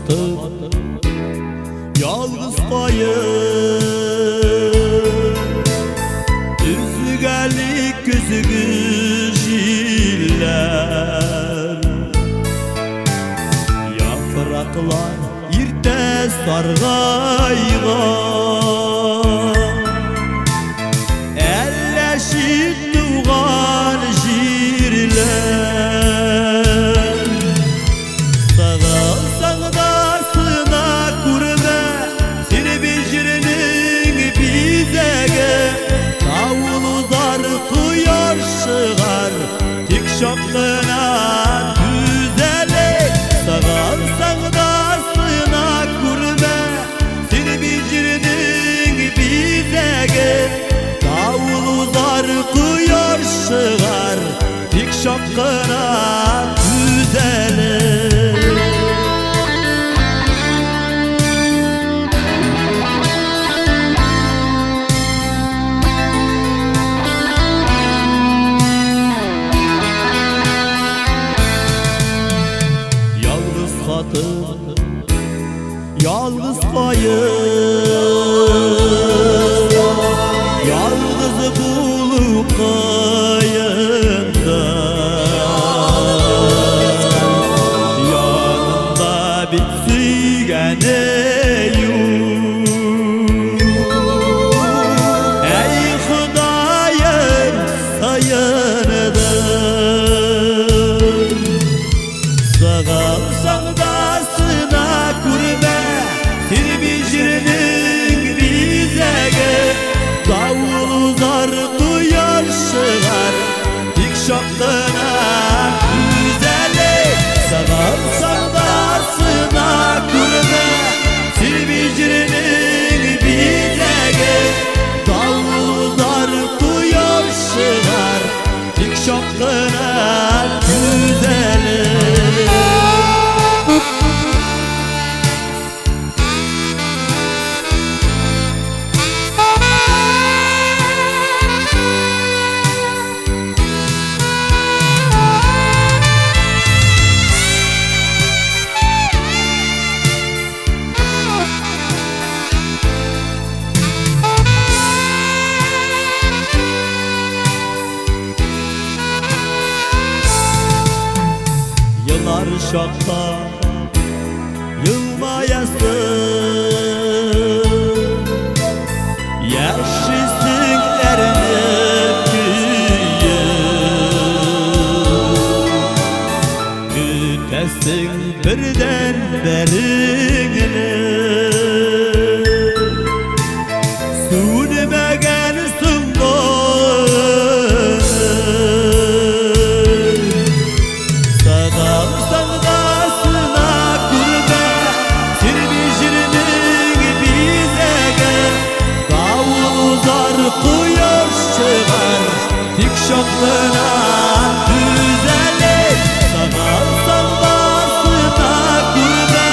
satıp yalnız kayıp üzügelik gözügü jiller yapraklar irte sargaygan elleşip tuğan jirler sağalsan da sına kurma seni becirinin bizege davul uzar kuyar şıgar tik şapkına düzelik sağalsan da sına kurma seni becirinin bizege davul uzar kuyar şıgar tik şapkına düzelik. Yalnız kadın, yalnız kayıp, yalnız bulup kayında, yanında bir sügeneyim. Ey Hudayım sayınıdır, sağalsan da sına kurma seni becirinin bizege davul uzar duyar şıgar tik şapkına güzellik sağalsan da sına kurma seni becirinin bizege davul uzar duyar şıgar tik şapkına güzellik. Yıllar şakta yılmayasın, yaşlısın erinip güyün, gütesin birden berini sünmegen sunduğun sağalsan da sına kurma seni becirinin bizege davul uzar kuyar şıgar tik şapkına düzelik sağalsan da sına kurma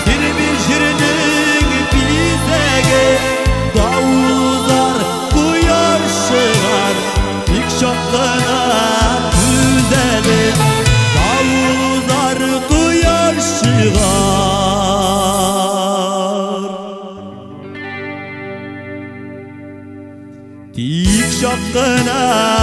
seni becirinin bizege davul uzar kuyar şıgar tik şapkına düzelik davul uzar kuyar şıgar tik şapkına